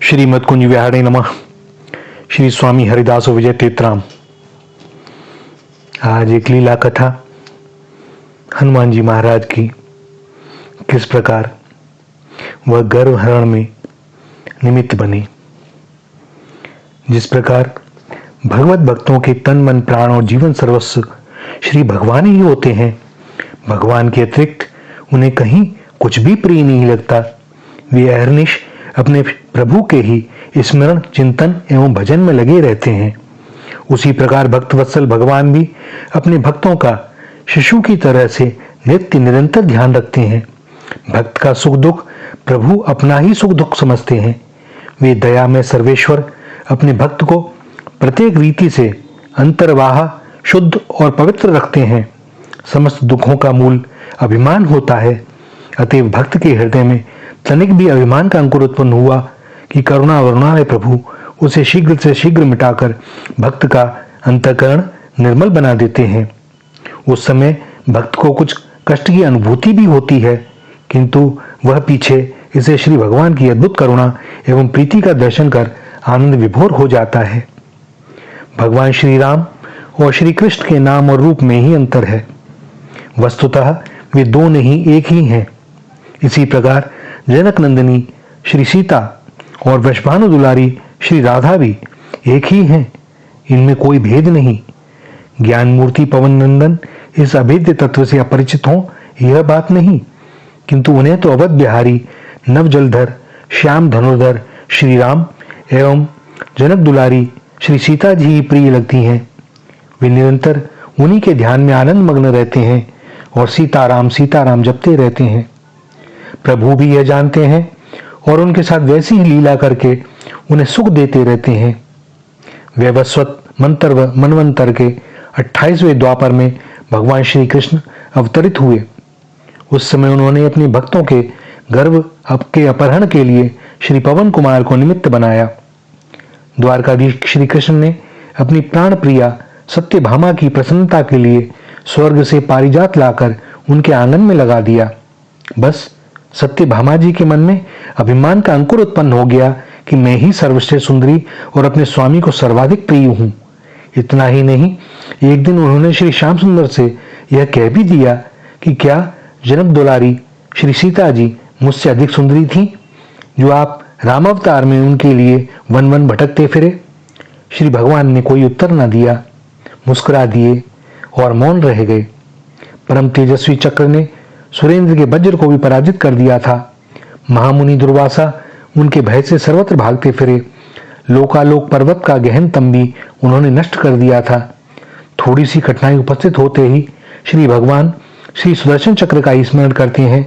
श्रीमद कुंज विहारे नमः। श्री स्वामी हरिदास विजय तेतराम। आज एक लीला कथा हनुमान जी महाराज की, किस प्रकार वह गर्भ हरण में निमित्त बने। जिस प्रकार भगवत भक्तों के तन मन प्राण और जीवन सर्वस्व श्री भगवान ही होते हैं, भगवान के अतिरिक्त उन्हें कहीं कुछ भी प्रिय नहीं लगता। वे अहर्निश अपने प्रभु के ही स्मरण चिंतन एवं भजन में लगे रहते हैं। उसी प्रकार भक्त वत्सल भगवान भी अपने भक्तों का शिशु की तरह से नित्य निरंतर ध्यान रखते हैं। भक्त का सुख दुख प्रभु अपना ही सुख दुख समझते हैं। वे दया में सर्वेश्वर अपने भक्त को प्रत्येक रीति से अंतर्वाह शुद्ध और पवित्र रखते हैं। समस्त दुखों का मूल अभिमान होता है। अतएव भक्त के हृदय में तनिक भी अभिमान का अंकुर उत्पन्न हुआ कि करुणा वरुणालय प्रभु उसे शीघ्र से शीघ्र मिटाकर भक्त का अंतःकरण निर्मल बना देते हैं। उस समय भक्त को कुछ कष्ट की अनुभूति भी होती है, किंतु वह पीछे इसे श्री भगवान की अद्भुत करुणा एवं प्रीति का दर्शन कर आनंद विभोर हो जाता है। भगवान श्री राम और श्री कृष्ण के नाम और रूप में ही अंतर है। वस्तुतः वे दो नहीं एक ही हैं। इसी प्रकार जनक नंदिनी श्री सीता और वृषभानु दुलारी श्री राधा भी एक ही हैं। इनमें कोई भेद नहीं। ज्ञान मूर्ति पवन नंदन इस अभेद्य तत्व से अपरिचित हों यह बात नहीं, किंतु उन्हें तो अवध बिहारी नव जलधर श्याम धनुर्धर श्री राम एवं जनक दुलारी श्री सीता जी ही प्रिय लगती हैं। वे निरंतर उन्हीं के ध्यान में आनंद मग्न रहते हैं और सीताराम जपते रहते हैं। प्रभु भी यह जानते हैं और उनके साथ वैसी ही लीला करके उन्हें सुख देते रहते हैं। वैवस्वत मनवंतर के 28वें द्वापर में भगवान श्री कृष्ण अवतरित हुए। उस समय उन्होंने अपने भक्तों के गर्भ के अपहरण के लिए श्री पवन कुमार को निमित्त बनाया। द्वारकाधीश श्री कृष्ण ने अपनी प्राण प्रिया सत्यभामा की प्रसन्नता के लिए स्वर्ग से पारिजात लाकर उनके आंगन में लगा दिया। बस सत्यभामा जी के मन में अभिमान का अंकुर उत्पन्न हो गया कि मैं ही सर्वश्रेष्ठ सुंदरी और अपने स्वामी को सर्वाधिक प्रिय हूं। इतना ही नहीं, एक दिन उन्होंने श्री श्याम सुंदर से यह कह भी दिया कि क्या जनक दुलारी श्री सीता जी मुझसे अधिक सुंदरी थी, जो आप रामावतार में उनके लिए वन वन भटकते फिरे। श्री भगवान ने कोई उत्तर न दिया, मुस्कुरा दिए और मौन रह गए। परम तेजस्वी चक्र ने सुरेंद्र के वज्र को भी पराजित कर दिया था। महामुनि दुर्वासा उनके भय से सर्वत्र भागते फिरे। लोकालोक पर्वत का गहन तंबी उन्होंने नष्ट कर दिया था। थोड़ी सी कठिनाई उपस्थित होते ही श्री भगवान श्री सुदर्शन चक्र का स्मरण करते हैं।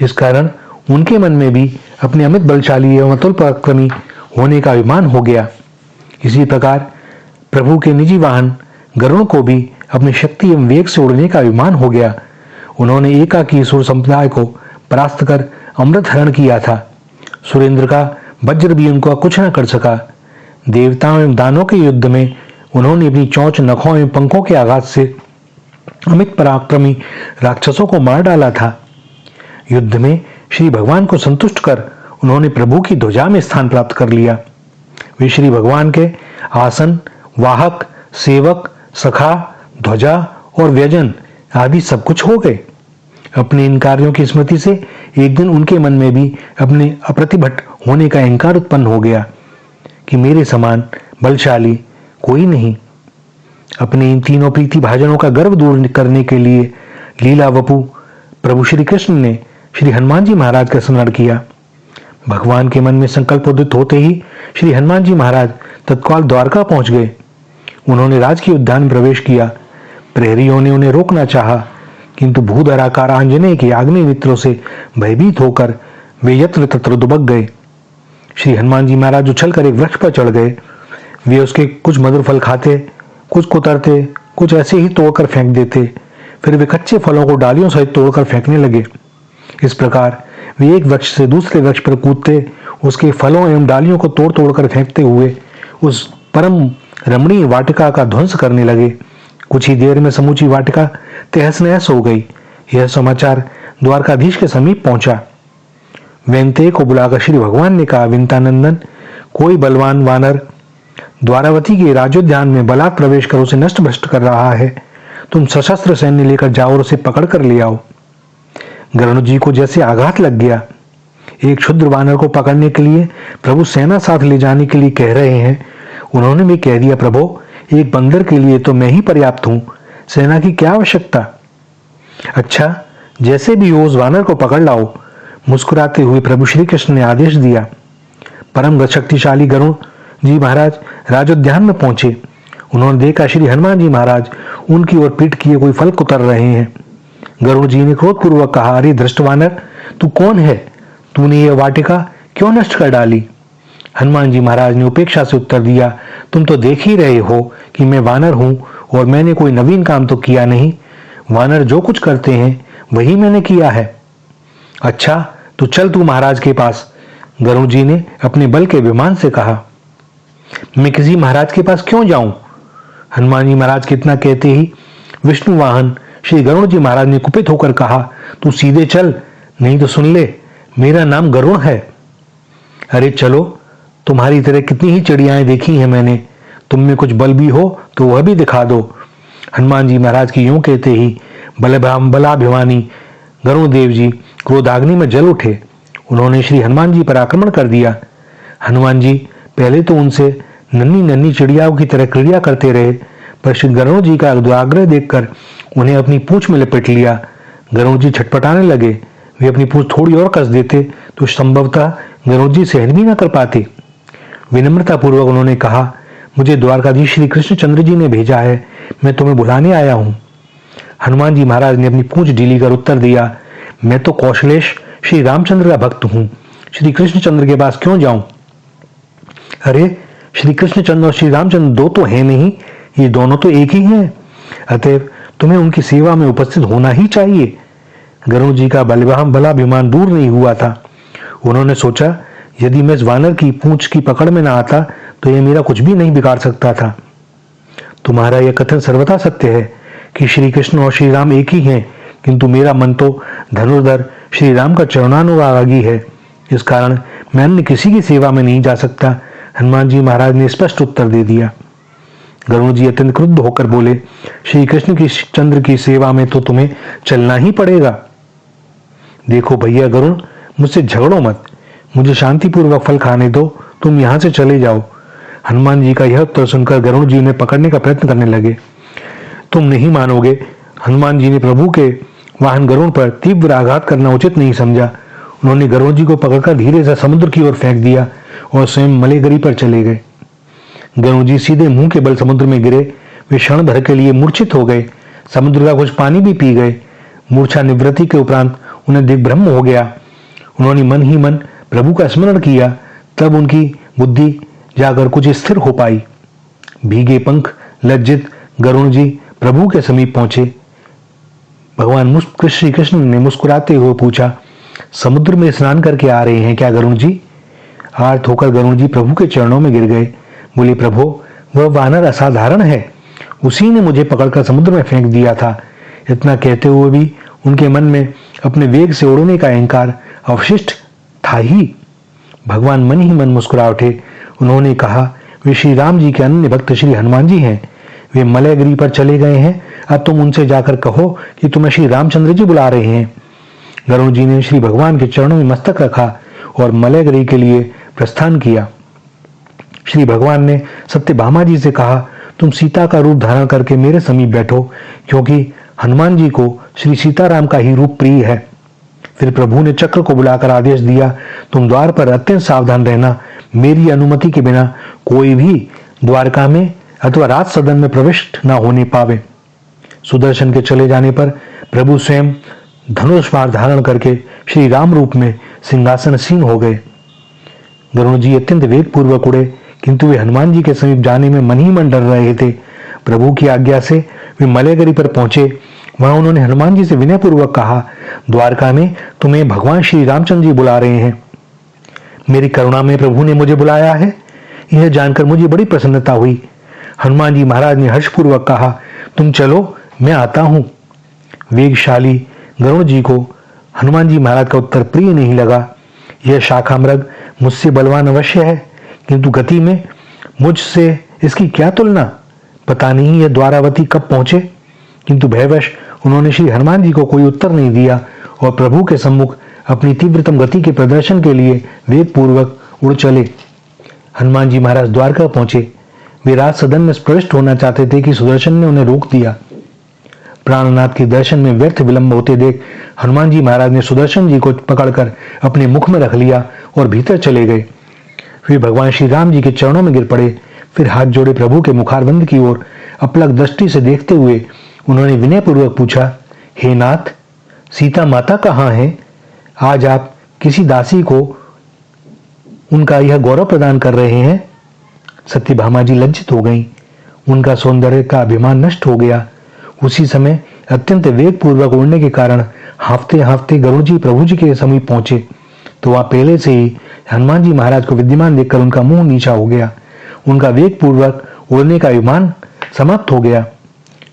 इस कारण उनके मन में भी अपने अमित बलशाली एवं अतुल पराक्रमी होने का अभिमान हो गया। इसी प्रकार प्रभु के निजी वाहन गरुड़ को भी अपनी शक्ति एवं वेग से उड़ने का अभिमान हो गया। उन्होंने एकाकी सुर संप्रदाय को परास्त कर अमृत हरण किया था। सुरेंद्र का वज्र भी उनको कुछ न कर सका। देवताओं एवं दानों के युद्ध में उन्होंने अपनी चोंच नखों एवं पंखों के आघात से अमित पराक्रमी राक्षसों को मार डाला था। युद्ध में श्री भगवान को संतुष्ट कर उन्होंने प्रभु की ध्वजा में स्थान प्राप्त कर लिया। वे श्री भगवान के आसन, वाहक, सेवक, सखा, ध्वजा और व्यजन आदि सब कुछ हो गए। अपने इन कार्यों की स्मृति से एक दिन उनके मन में भी अपने अप्रतिभट होने का अहंकार उत्पन्न हो गया कि मेरे समान बलशाली कोई नहीं। अपने इन तीनों प्रीति भाजनों का गर्व दूर करने के लिए लीला वपु प्रभु श्री कृष्ण ने श्री हनुमान जी महाराज का स्मरण किया। भगवान के मन में संकल्प उदित होते ही श्री हनुमान जी महाराज तत्काल द्वारका पहुंच गए। उन्होंने राजकीय उद्यान में प्रवेश किया। प्रहरियों ने उन्हें रोकना चाहा, किंतु भूधराकार आंजनेय के आग्नेय नेत्रों से भयभीत होकर वे यत्र तत्र दुबक गए। श्री हनुमान जी महाराज उछलकर एक वृक्ष पर चढ़ गए। वे उसके कुछ मधुर फल खाते, कुछ कुतरते, कुछ ऐसे ही तोड़कर फेंक देते। फिर वे कच्चे फलों को डालियों सहित तोड़कर फेंकने लगे। इस प्रकार वे एक वृक्ष से दूसरे वृक्ष पर कूदते, उसके फलों एवं डालियों को तोड़ तोड़कर फेंकते हुए उस परम रमणीय वाटिका का ध्वंस करने लगे। कुछ ही देर में समूची वाटिका तहस नहस हो गई। यह समाचार द्वारकाधीश के समीप पहुंचा। वेंते को बुलाकर श्री भगवान ने कहा, विंतानंदन, कोई बलवान वानर द्वारावती के राजोद्यान में बलात् प्रवेश कर उसे नष्ट भ्रष्ट कर रहा है। तुम सशस्त्र सैन्य लेकर जाओ और उसे पकड़ कर ले आओ। गरुड़ जी को जैसे आघात लग गया। एक क्षुद्र वानर को पकड़ने के लिए प्रभु सेना साथ ले जाने के लिए कह रहे हैं। उन्होंने भी कह दिया, प्रभु एक बंदर के लिए तो मैं ही पर्याप्त हूं, सेना की क्या आवश्यकता। अच्छा, जैसे भी हो उस वानर को पकड़ लाओ। मुस्कुराते हुए प्रभु श्री कृष्ण ने आदेश दिया। परम शक्तिशाली गरुड़ जी महाराज राजोद्यान में पहुंचे। उन्होंने देखा श्री हनुमान जी महाराज उनकी ओर पीठ किए कोई फल कुतर रहे हैं। गरुड़ जी ने क्रोधपूर्वक कहा, अरे धृष्ट वानर, तू कौन है? तूने यह वाटिका क्यों नष्ट कर डाली? हनुमान जी महाराज ने उपेक्षा से उत्तर दिया, तुम तो देख ही रहे हो कि मैं वानर हूं और मैंने कोई नवीन काम तो किया नहीं। वानर जो कुछ करते हैं वही मैंने किया है। अच्छा, तो चल तू महाराज के पास। गरुड़ जी ने अपने बल के विमान से कहा। मैं किसी महाराज के पास क्यों जाऊं? हनुमान जी महाराज कितना कहते ही विष्णु वाहन श्री गरुड़ जी महाराज ने कुपित होकर कहा, तू सीधे चल, नहीं तो सुन ले, मेरा नाम गरुड़ है। अरे चलो, तुम्हारी तरह कितनी ही चिड़ियाएं देखी हैं मैंने, तुम में कुछ बल भी हो तो वह भी दिखा दो। हनुमान जी महाराज की यूं कहते ही बलाभिमानी गरुड़ देव जी क्रोधाग्नि में जल उठे। उन्होंने श्री हनुमान जी पर आक्रमण कर दिया। हनुमान जी पहले तो उनसे नन्ही नन्ही चिड़ियाओं की तरह क्रीड़ा करते रहे, पर श्री गरुड़ जी का दुराग्रह देखकर उन्हें अपनी पूंछ में लपेट लिया। गरुड़ जी छटपटाने लगे। वे अपनी पूंछ थोड़ी और कस देते तो संभवतः गरुड़ जी सहन भी न कर पाते। विनम्रता पूर्वक उन्होंने कहा, मुझे द्वारकाधीश श्री कृष्णचंद्र जी ने भेजा है, मैं तुम्हें बुलाने आया हूं। हनुमान जी महाराज ने अपनी पूंछ ढीली कर उत्तर दिया, मैं तो कौशलेश श्री रामचंद्र का भक्त हूं, श्री कृष्णचंद्र के पास क्यों जाऊं? अरे, श्री कृष्णचंद्र और श्री रामचंद्र दो तो हैं नहीं, ये दोनों तो एक ही हैं, अतएव तुम्हें उनकी सेवा में उपस्थित होना ही चाहिए। गरुड़ जी का बलाभिमान दूर नहीं हुआ था। उन्होंने सोचा, यदि मैं इस वानर की पूंछ की पकड़ में न आता तो यह मेरा कुछ भी नहीं बिगाड़ सकता था। तुम्हारा यह कथन सर्वथा सत्य है कि श्री कृष्ण और श्री राम एक ही हैं, किंतु मेरा मन तो धनुर्धर श्री राम का चरणानुरागी है, इस कारण मैं अन्य किसी की सेवा में नहीं जा सकता। हनुमान जी महाराज ने स्पष्ट उत्तर दे दिया। गरुड़ जी अत्यंत क्रुद्ध होकर बोले, श्री कृष्ण की चंद्र की सेवा में तो तुम्हें चलना ही पड़ेगा। देखो भैया गरुड़, मुझसे झगड़ो मत, मुझे शांतिपूर्वक फल खाने दो, तुम यहां से चले जाओ। हनुमान जी का यह उत्तर सुनकर गरुड़ जी ने पकड़ने का प्रयत्न करने लगे। तुम नहीं मानोगे, हनुमान जी ने प्रभु के वाहन गरुड़ पर तीव्र आघात करना उचित नहीं समझा। उन्होंने गरुड़ जी को पकड़कर धीरे से समुद्र की ओर फेंक दिया और स्वयं मलेगरी पर चले गए। गरुड़ जी सीधे मुंह के बल समुद्र में गिरे। वे क्षण भर के लिए मूर्छित हो गए। समुद्र का कुछ पानी भी पी गए। मूर्छा निवृत्ति के उपरांत उन्हें दिग्भ्रम हो गया। उन्होंने मन ही मन प्रभु का स्मरण किया, तब उनकी बुद्धि जाकर कुछ स्थिर हो पाई। भीगे पंख लज्जित गरुड़ जी प्रभु के समीप पहुंचे। भगवान श्री कृष्ण ने मुस्कुराते हुए पूछा, समुद्र में स्नान करके आ रहे हैं क्या गरुड़ जी? आर्त होकर गरुड़ जी प्रभु के चरणों में गिर गए। बोले, प्रभु वह वानर असाधारण है, उसी ने मुझे पकड़कर समुद्र में फेंक दिया था। इतना कहते हुए भी उनके मन में अपने वेग से उड़ने का अहंकार अवशिष्ट था ही। भगवान मन ही मन मुस्कुरा उठे। उन्होंने कहा, वे श्री राम जी के अन्य भक्त श्री हनुमान जी हैं, वे मलयगिरी पर चले गए हैं। अब तुम उनसे जाकर कहो कि तुम्हें श्री रामचंद्र जी बुला रहे हैं। गरुड़ जी ने श्री भगवान के चरणों में मस्तक रखा और मलयगिरी के लिए प्रस्थान किया। श्री भगवान ने सत्यभामा जी से कहा, तुम सीता का रूप धारण करके मेरे समीप बैठो, क्योंकि हनुमान जी को श्री सीताराम का ही रूप प्रिय है। फिर प्रभु ने चक्र को बुलाकर आदेश दिया, तुम द्वार पर अत्यंत सावधान रहना। मेरी अनुमति के बिना कोई भी द्वारका में अथवा राज सदन में प्रविष्ट न होने पावे। सुदर्शन के चले जाने पर प्रभु स्वयं धनुष बाण धारण करके श्री राम रूप में सिंहासनसीन हो गए। गरुड़ जी अत्यंत वेग पूर्वक उड़े, किंतु वे हनुमान जी के समीप जाने में मन ही मन डर रहे थे। प्रभु की आज्ञा से वे मलयगिरी पर पहुंचे। वहां उन्होंने हनुमान जी से विनय पूर्वक कहा, द्वारका में तुम्हें भगवान श्री रामचंद्र जी बुला रहे हैं। मेरी करुणा में प्रभु ने मुझे बुलाया है, यह जानकर मुझे बड़ी प्रसन्नता हुई। हनुमान जी महाराज ने हर्षपूर्वक कहा, तुम चलो, मैं आता हूं। वेगशाली गरुड़ जी को हनुमान जी महाराज का उत्तर प्रिय नहीं लगा। यह शाखा मृग मुझसे बलवान अवश्य है, किंतु गति में मुझसे इसकी क्या तुलना। पता नहीं यह द्वारावती कब पहुंचे। किंतु भयवश उन्होंने श्री हनुमान जी को कोई उत्तर नहीं दिया और प्रभु के सम्मुख अपनी तीव्रतम गति के प्रदर्शन के लिए वेग पूर्वक उड़ चले। हनुमान जी महाराज द्वारका पहुंचे। वे राज सदन में प्रविष्ट होना चाहते थे कि सुदर्शन ने उन्हें रोक दिया। प्राणनाथ के दर्शन में व्यर्थ विलंब होते देख हनुमान जी महाराज ने सुदर्शन जी को पकड़कर अपने मुख में रख लिया और भीतर चले गए। वे भगवान श्री राम जी के चरणों में गिर पड़े। फिर हाथ जोड़े प्रभु के मुखारबंद की ओर अपलक दृष्टि से देखते हुए उन्होंने विनयपूर्वक पूछा, हे नाथ, सीता माता कहाँ है? आज आप किसी दासी को उनका यह गौरव प्रदान कर रहे हैं। सत्यभामा जी लज्जित हो गईं। उनका सौंदर्य का अभिमान नष्ट हो गया। उसी समय अत्यंत वेग पूर्वक उड़ने के कारण हांफते हांफते गरुड़ जी प्रभु जी के समीप पहुंचे तो वहां पहले से ही हनुमान जी महाराज को विद्यमान देखकर उनका मुंह नीचा हो गया। उनका वेग पूर्वक उड़ने का अभिमान समाप्त हो गया।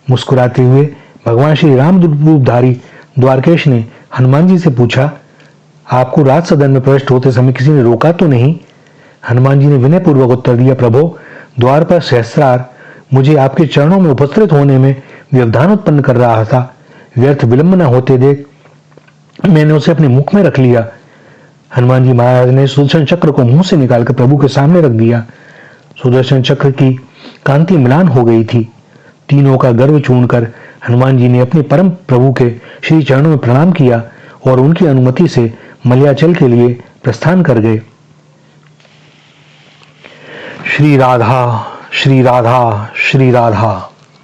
मुस्कुराते हुए भगवान श्री राम रूपधारी द्वारकेश ने हनुमान जी से पूछा, आपको राज सदन में प्रविष्ट होते समय किसी ने रोका तो नहीं? हनुमान जी ने विनय पूर्वक उत्तर दिया, प्रभु, द्वार पर सहस्रार मुझे आपके चरणों में उपस्थित होने में व्यवधान उत्पन्न कर रहा था। व्यर्थ विलंब न होते देख मैंने उसे अपने मुख में रख लिया। हनुमान जी महाराज ने सुदर्शन चक्र को मुंह से निकालकर प्रभु के सामने रख दिया। सुदर्शन चक्र की कांति मिलान हो गई थी। तीनों का गर्व चूंकर हनुमान जी ने अपने परम प्रभु के श्री चरणों में प्रणाम किया और उनकी अनुमति से मलयाचल के लिए प्रस्थान कर गए। श्री राधा श्री राधा श्री राधा।